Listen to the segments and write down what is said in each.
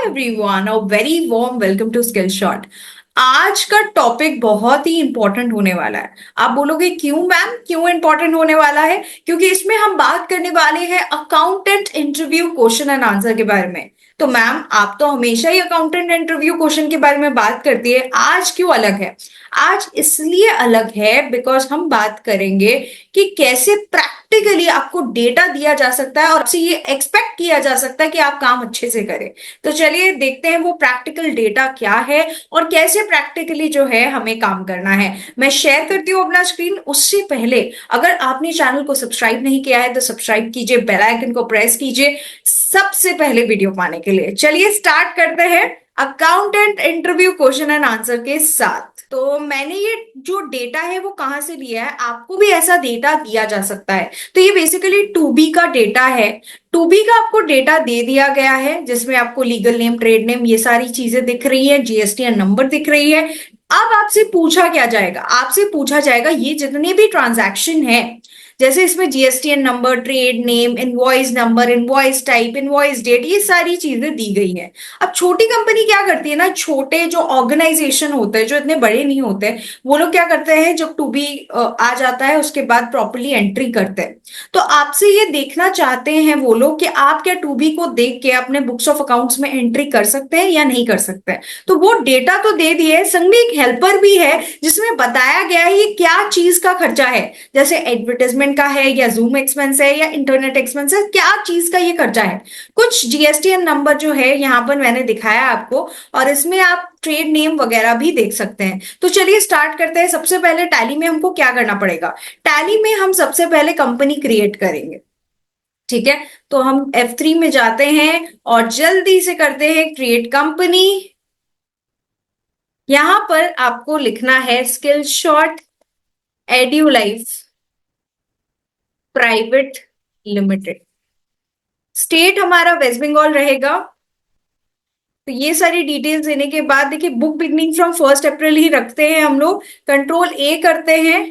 Everyone, a very warm welcome to skill shot. आज का topic बहुत ही इंपॉर्टेंट होने वाला है। आप बोलोगे क्यों मैम, क्यों इंपॉर्टेंट होने वाला है? क्योंकि इसमें हम बात करने वाले हैं accountant interview question and answer के बारे में। तो मैम, आप तो हमेशा ही अकाउंटेंट इंटरव्यू क्वेश्चन के बारे में बात करती है, आज क्यों अलग है? आज इसलिए अलग है बिकॉज हम बात करेंगे कि कैसे प्रैक्टिकली आपको डेटा दिया जा सकता है और आपसे ये एक्सपेक्ट किया जा सकता है कि आप काम अच्छे से करें। तो चलिए देखते हैं वो प्रैक्टिकल डेटा क्या है और कैसे प्रैक्टिकली जो है हमें काम करना है। मैं शेयर करती हूँ अपना स्क्रीन। उससे पहले अगर आपने चैनल को सब्सक्राइब नहीं किया है तो सब्सक्राइब कीजिए, बेल आइकन को प्रेस कीजिए सबसे पहले वीडियो पाने के लिए। चलिए स्टार्ट करते हैं accountant interview question and answer के साथ। तो मैंने ये जो डेटा है वो कहां से लिया है, आपको भी ऐसा डेटा दिया जा सकता है। तो ये बेसिकली टू बी का डेटा है। टू बी का आपको डेटा दे दिया गया है जिसमें आपको लीगल नेम, ट्रेड नेम, ये सारी चीजें दिख रही है, जीएसटीएन नंबर दिख रही है। अब आपसे पूछा क्या जाएगा? आपसे पूछा जाएगा ये जितने भी ट्रांजैक्शन है, जैसे इसमें GSTN number, trade name, invoice number, invoice type, invoice date, ये सारी चीजें दी गई हैं। अब छोटी कंपनी क्या करती है ना, छोटे जो ऑर्गेनाइजेशन होते हैं जो इतने बड़े नहीं होते, वो लोग क्या करते हैं, जब टू बी आ जाता है उसके बाद प्रॉपरली एंट्री करते हैं। तो आपसे ये देखना चाहते हैं वो लोग कि आप क्या टू बी को देख के अपने बुक्स ऑफ अकाउंट्स में एंट्री कर सकते हैं या नहीं कर सकते हैं। तो वो डेटा तो दे दिए, संग में एक हेल्पर भी है जिसमें बताया गया है ये क्या चीज का खर्चा है, जैसे एडवर्टाइजमेंट का है या जूम एक्सपेंस है या इंटरनेट एक्सपेंस है, क्या चीज का ये खर्चा है। कुछ जीएसटीएन नंबर जो है यहाँ पर मैंने दिखाया आपको, और इसमें आप ट्रेड नेम वगैरह भी देख सकते हैं। तो चलिए स्टार्ट करते हैं। सबसे पहले टैली में हमको क्या करना पड़ेगा? टैली में हम सबसे पहले कंपनी क्रिएट करेंगे। ठीक है, तो हम F3 में जाते हैं और जल्दी से करते हैं क्रिएट कंपनी। यहां पर आपको लिखना है skill shot Edulife private limited. State हमारा वेस्ट बंगाल रहेगा। तो ये सारी डिटेल्स देने के बाद देखिए, बुक बिगनिंग फ्रॉम 1 अप्रैल ही रखते हैं हम लोग। कंट्रोल ए करते हैं।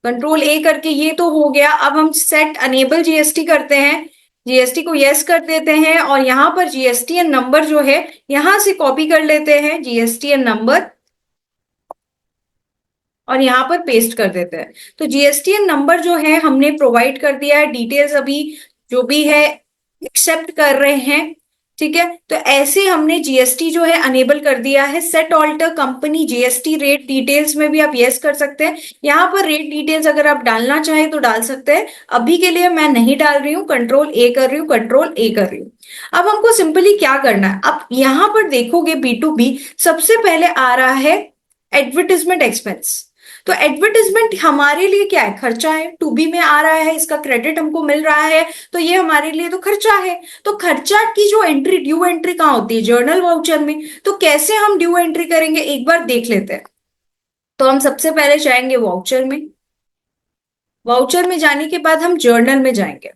कंट्रोल ए करके ये तो हो गया। अब हम सेट अनेबल जीएसटी करते हैं। जीएसटी को यस कर देते हैं और यहां पर जीएसटीएन नंबर जो है यहां से कॉपी कर लेते हैं, जीएसटीएन नंबर, और यहां पर पेस्ट कर देते हैं। तो जीएसटीएन नंबर जो है हमने प्रोवाइड कर दिया है। डिटेल्स अभी जो भी है एक्सेप्ट कर रहे हैं। ठीक है, तो ऐसे हमने जीएसटी जो है अनेबल कर दिया है। Set alter company GST rate details में भी आप यस कर सकते हैं। यहां पर रेट डिटेल्स अगर आप डालना चाहें तो डाल सकते हैं। अभी के लिए मैं नहीं डाल रही हूँ, कंट्रोल ए कर रही हूँ, कंट्रोल ए कर रही हूँ। अब हमको सिंपली क्या करना है, अब यहां पर देखोगे B2B सबसे पहले आ रहा है एडवर्टीजमेंट एक्सपेंस। तो एडवर्टीजमेंट हमारे लिए क्या है? खर्चा है। टू बी में आ रहा है, इसका क्रेडिट हमको मिल रहा है, तो ये हमारे लिए तो खर्चा है। तो खर्चा की जो एंट्री, ड्यू एंट्री कहाँ होती है? जर्नल वाउचर में। तो कैसे हम ड्यू एंट्री करेंगे एक बार देख लेते हैं। तो हम सबसे पहले जाएंगे वाउचर में। वाउचर में जाने के बाद हम जर्नल में जाएंगे।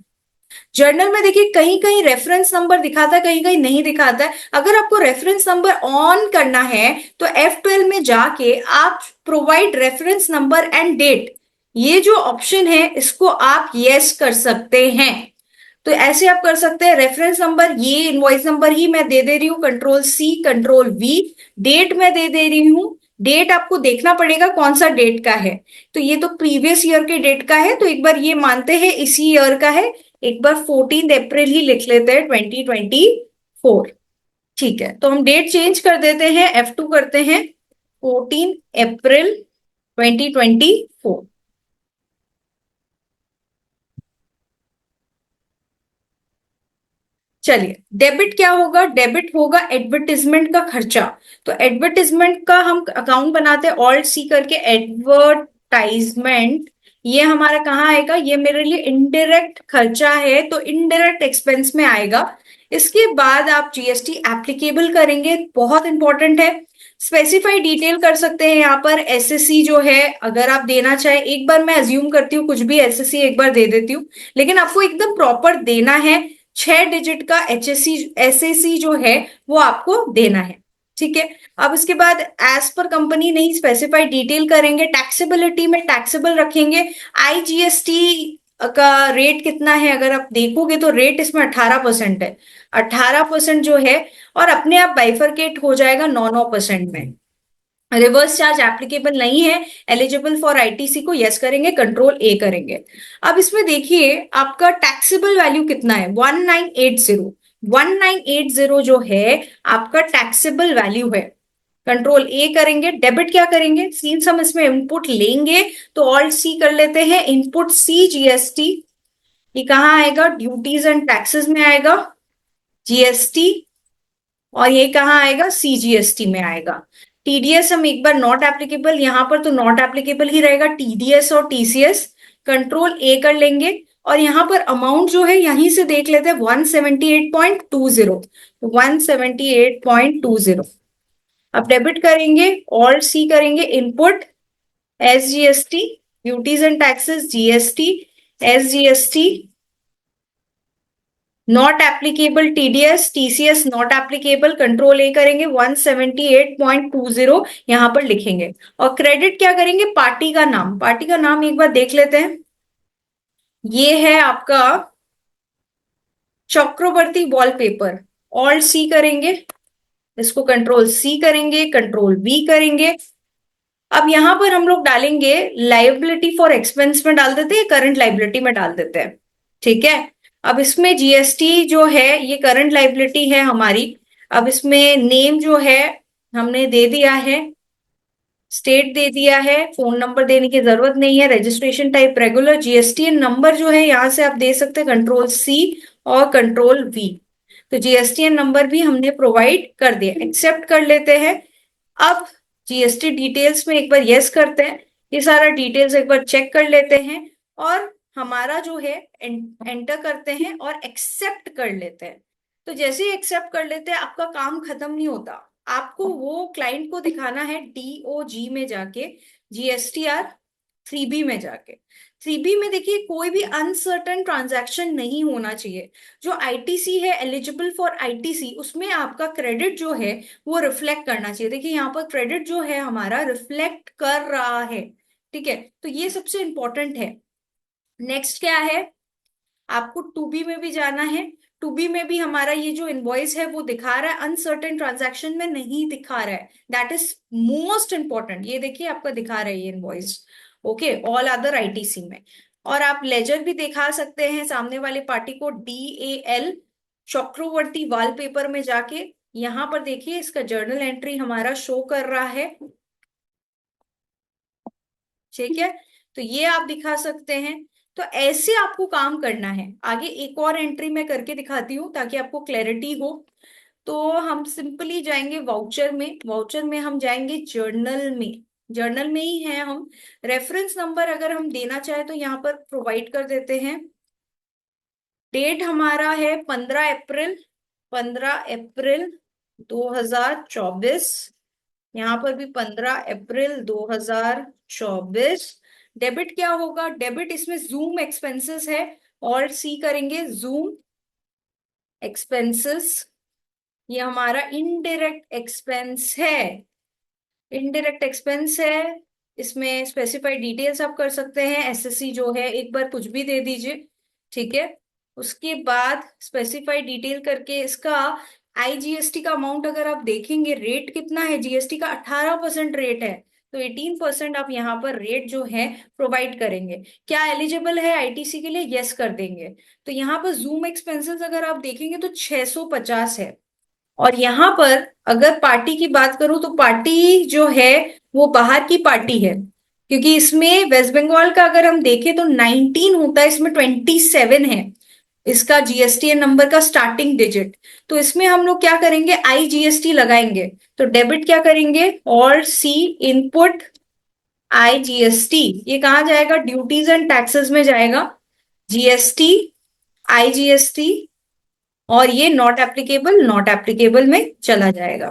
जर्नल में देखिए कहीं कहीं रेफरेंस नंबर दिखाता है, कहीं कहीं नहीं दिखाता है। अगर आपको रेफरेंस नंबर ऑन करना है तो F12 में जाके आप provide reference number and date, ये जो ऑप्शन है इसको आप यस कर सकते हैं। तो ऐसे आप कर सकते हैं। रेफरेंस नंबर ये इनवॉइस नंबर ही मैं दे दे रही हूँ, control C control V। Date मैं दे दे रही हूँ। डेट आपको देखना पड़ेगा कौन सा डेट का है। तो ये तो प्रीवियस ईयर के डेट का है, तो एक बार ये मानते हैं इसी ईयर का है। एक बार 14 अप्रैल ही लिख लेते हैं, 2024। ठीक है, तो हम डेट चेंज कर देते हैं, F2 करते हैं, 14 अप्रैल 2024। चलिए, डेबिट क्या होगा? डेबिट होगा एडवर्टीजमेंट का खर्चा। तो एडवर्टीजमेंट का हम अकाउंट बनाते हैं, ऑल्ट C करके, एडवर्टाइजमेंट। ये हमारा कहाँ आएगा? ये मेरे लिए इनडायरेक्ट खर्चा है, तो इनडायरेक्ट एक्सपेंस में आएगा। इसके बाद आप जीएसटी एप्लीकेबल करेंगे, बहुत इंपॉर्टेंट है। स्पेसिफाई डिटेल कर सकते हैं यहाँ पर। एसएससी जो है अगर आप देना चाहे, एक बार मैं अज्यूम करती हूँ कुछ भी एसएससी एक बार दे देती हूँ, लेकिन आपको एकदम प्रॉपर देना है। 6 डिजिट का एसएससी जो है वो आपको देना है। ठीक है, अब इसके बाद एज पर कंपनी नहीं, स्पेसिफाई डिटेल करेंगे। टैक्सेबिलिटी में टैक्सेबल रखेंगे। आईजीएसटी का रेट कितना है, अगर आप देखोगे तो रेट इसमें 18% है, 18% जो है, और अपने आप बाइफरकेट हो जाएगा 9-9% में। रिवर्स चार्ज एप्लीकेबल नहीं है, एलिजिबल फॉर आईटीसी को यस करेंगे, कंट्रोल ए करेंगे। अब इसमें देखिए आपका टैक्सेबल वैल्यू कितना है, 1980। 1980 जो है आपका टैक्सेबल वैल्यू है। कंट्रोल ए करेंगे, डेबिट क्या करेंगे, सिंस हम इसमें इनपुट लेंगे तो ऑल्ट सी कर लेते हैं, इनपुट सी जीएसटी। ये कहाँ आएगा, ड्यूटीज एंड टैक्सेस में आएगा जीएसटी, और ये कहाँ आएगा, सीजीएसटी में आएगा। टीडीएस हम एक बार नॉट एप्लीकेबल, यहां पर तो नॉट एप्लीकेबल ही रहेगा टीडीएस और टीसीएस। कंट्रोल ए कर लेंगे, और यहां पर अमाउंट जो है यहीं से देख लेते हैं, 178.20, 178.20। अब डेबिट करेंगे, ऑल्ट सी करेंगे, input SGST, duties and taxes GST, SGST, not applicable TDS TCS not applicable, control ए करेंगे, 178.20 यहां पर लिखेंगे। और क्रेडिट क्या करेंगे, पार्टी का नाम, पार्टी का नाम एक बार देख लेते हैं, ये है आपका चक्रवर्ती वॉलपेपर। ऑल्ट सी करेंगे, इसको कंट्रोल सी करेंगे, कंट्रोल वी करेंगे। अब यहां पर हम लोग डालेंगे लाइबिलिटी फॉर एक्सपेंस में डाल देते हैं, करंट लाइबिलिटी में डाल देते हैं, ठीक है। अब इसमें जीएसटी जो है ये करंट लाइबिलिटी है हमारी। अब इसमें नेम जो है हमने दे दिया है, स्टेट दे दिया है, फोन नंबर देने की जरूरत नहीं है, registration type regular, GSTN number जो है यहां से आप दे सकते हैं, कंट्रोल सी और कंट्रोल वी। तो जीएसटीएन नंबर भी हमने प्रोवाइड कर दिया, एक्सेप्ट कर लेते हैं। अब जीएसटी डिटेल्स में एक बार यस करते हैं, ये सारा डिटेल्स एक बार चेक कर लेते हैं, और हमारा जो है एंटर करते हैं और एक्सेप्ट कर लेते हैं। तो जैसे ही एक्सेप्ट कर लेते हैं आपका काम खत्म नहीं होता, आपको वो क्लाइंट को दिखाना है डीओजी में जाके, जीएसटीआर 3B में जाके। 3B में देखिए कोई भी अनसर्टन ट्रांजैक्शन नहीं होना चाहिए। जो आईटीसी है, एलिजिबल फॉर आईटीसी, उसमें आपका क्रेडिट जो है वो रिफ्लेक्ट करना चाहिए। देखिए यहाँ पर क्रेडिट जो है हमारा रिफ्लेक्ट कर रहा है, ठीक है, तो ये सबसे इंपॉर्टेंट है। नेक्स्ट क्या है, आपको 2B में भी जाना है। 2B में भी हमारा ये जो इनवॉइस है वो दिखा रहा है, अनसर्टेन ट्रांजैक्शन में नहीं दिखा रहा है, दैट इज मोस्ट इंपॉर्टेंट। ये देखिए आपका दिखा रहा है ये invoice, okay, all other ITC में। और आप लेजर भी दिखा सकते हैं सामने वाले पार्टी को, DAL चक्रवर्ती वॉलपेपर में जाके, यहां पर देखिए इसका जर्नल एंट्री हमारा शो कर रहा है, ठीक है, तो ये आप दिखा सकते हैं। तो ऐसे आपको काम करना है। आगे एक और एंट्री मैं करके दिखाती हूँ ताकि आपको क्लैरिटी हो। तो हम सिंपली जाएंगे वाउचर में, वाउचर में हम जाएंगे जर्नल में, जर्नल में ही है हम। रेफरेंस नंबर अगर हम देना चाहे तो यहाँ पर प्रोवाइड कर देते हैं। डेट हमारा है 15 अप्रैल, 15 अप्रैल 2024, यहाँ पर भी 15 अप्रैल 2024। डेबिट क्या होगा, डेबिट इसमें जूम एक्सपेंसेस है, और सी करेंगे, जूम एक्सपेंसेस। ये हमारा इनडायरेक्ट एक्सपेंस है, इनडायरेक्ट एक्सपेंस है। इसमें स्पेसिफाइड डिटेल्स आप कर सकते हैं, एसएससी जो है एक बार कुछ भी दे दीजिए, ठीक है। उसके बाद स्पेसिफाइड डिटेल करके इसका आईजीएसटी का अमाउंट अगर आप देखेंगे, रेट कितना है जीएसटी का, 18% रेट है, तो 18% आप यहाँ पर रेट जो है प्रोवाइड करेंगे। क्या एलिजिबल है आईटीसी के लिए, यस कर देंगे। तो यहाँ पर जूम एक्सपेंसेस अगर आप देखेंगे तो 650 है। और यहाँ पर अगर पार्टी की बात करूं तो पार्टी जो है वो बाहर की पार्टी है, क्योंकि इसमें वेस्ट बंगाल का अगर हम देखें तो 19 होता है, इसमें 27 है इसका जीएसटी नंबर का स्टार्टिंग डिजिट। तो इसमें हम लोग क्या करेंगे, आईजीएसटी लगाएंगे। तो डेबिट क्या करेंगे, ऑल सी, इनपुट आईजीएसटी, ये कहाँ जाएगा, ड्यूटीज एंड टैक्सेस में जाएगा, जीएसटी, आईजीएसटी, और ये नॉट एप्लीकेबल, नॉट एप्लीकेबल में चला जाएगा,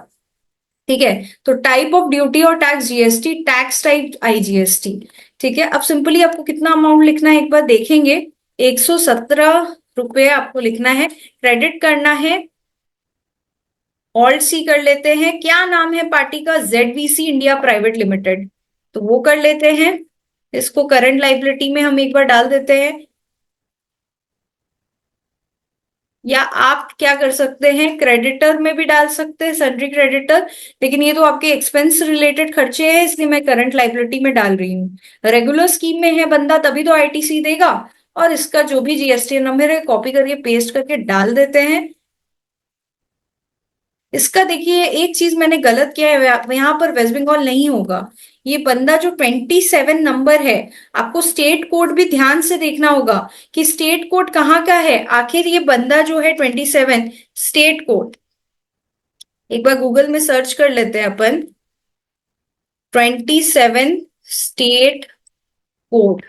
ठीक है। तो टाइप ऑफ ड्यूटी और tax GST, tax type IGST, ठीक है। अब सिंपली आपको कितना अमाउंट लिखना है एक बार देखेंगे, 117 रुपये आपको लिखना है, क्रेडिट करना है, ऑल्ट सी कर लेते हैं। क्या नाम है पार्टी का, जेडवीसी इंडिया प्राइवेट लिमिटेड, तो वो कर लेते हैं। इसको करंट लाइबिलिटी में हम एक बार डाल देते हैं, या आप क्या कर सकते हैं, क्रेडिटर में भी डाल सकते हैं, सन्ड्री क्रेडिटर। लेकिन ये तो आपके एक्सपेंस रिलेटेड खर्चे हैं, इसलिए मैं करंट लाइबिलिटी में डाल रही हूँ। रेगुलर स्कीम में है बंदा तभी तो आईटीसी देगा। और इसका जो भी जीएसटी नंबर है कॉपी करके पेस्ट करके डाल देते हैं। इसका देखिए एक चीज मैंने गलत किया है, यहाँ पर वेस्ट बंगाल नहीं होगा। ये बंदा जो 27 नंबर है, आपको स्टेट कोड भी ध्यान से देखना होगा कि स्टेट कोड कहाँ का है। आखिर ये बंदा जो है 27 स्टेट कोड, एक बार गूगल में सर्च कर लेते हैं अपन। 27 स्टेट कोड,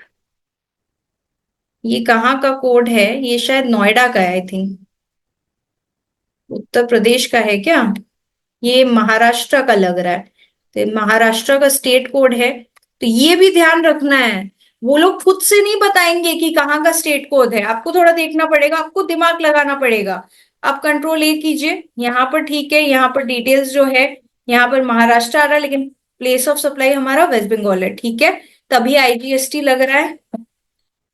ये कहाँ का कोड है? ये शायद नोएडा का है आई थिंक। उत्तर प्रदेश का है क्या? ये महाराष्ट्र का लग रहा है। तो ये महाराष्ट्र का स्टेट कोड है। तो ये भी ध्यान रखना है। वो लोग खुद से नहीं बताएंगे कि कहाँ का स्टेट कोड है, आपको थोड़ा देखना पड़ेगा, आपको दिमाग लगाना पड़ेगा। आप कंट्रोल ए कीजिए, यहाँ पर ठीक है, यहाँ पर डिटेल्स जो है, यहाँ पर महाराष्ट्र आ रहा है लेकिन प्लेस ऑफ सप्लाई हमारा वेस्ट बंगाल है, ठीक है। तभी आईजीएसटी लग रहा है,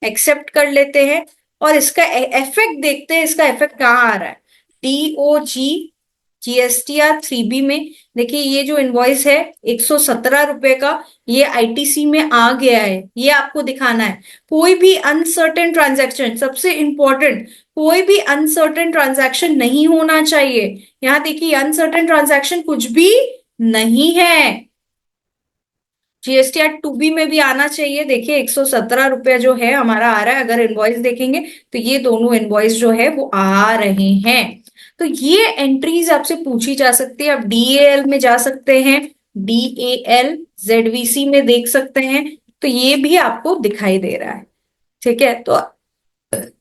एक्सेप्ट कर लेते हैं। और इसका इफेक्ट देखते हैं, इसका इफेक्ट कहाँ आ रहा है। डीओजी जीएसटीआर 3B में देखिए, ये जो इनवॉइस है 117 रुपए का, ये आईटीसी में आ गया है, ये आपको दिखाना है। कोई भी अनसर्टेन ट्रांजैक्शन, सबसे इंपॉर्टेंट, कोई भी अनसर्टेन ट्रांजैक्शन नहीं होना चाहिए। यहां देखिए अनसर्टेन ट्रांजैक्शन कुछ भी नहीं है। जीएसटीआर 2B में भी आना चाहिए। देखिए 117 रुपया जो है हमारा आ रहा है, अगर इनवॉइस देखेंगे तो ये दोनों इनवॉइस जो है वो आ रहे हैं। तो ये एंट्रीज आपसे पूछी जा सकती है। आप डीएएल में जा सकते हैं, डीएएल जेडवीसी में देख सकते हैं, तो ये भी आपको दिखाई दे रहा है, ठीक है। तो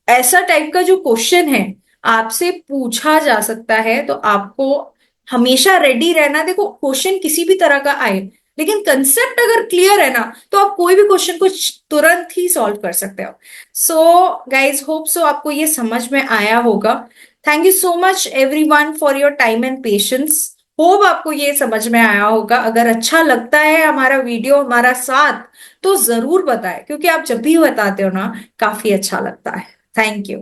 ऐसा टाइप का जो क्वेश्चन है आपसे पूछा जा सकता है, तो आपको हमेशा रेडी रहना। देखो क्वेश्चन किसी भी तरह का आए, लेकिन कंसेप्ट अगर क्लियर है ना, तो आप कोई भी क्वेश्चन को तुरंत ही सॉल्व कर सकते हो। सो गाइज होप सो आपको ये समझ में आया होगा। Thank you so much everyone for your time and patience. Hope आपको ये समझ में आया होगा। अगर अच्छा लगता है हमारा वीडियो, हमारा साथ, तो जरूर बताएं, क्योंकि आप जब भी बताते हो ना, काफी अच्छा लगता है। Thank you.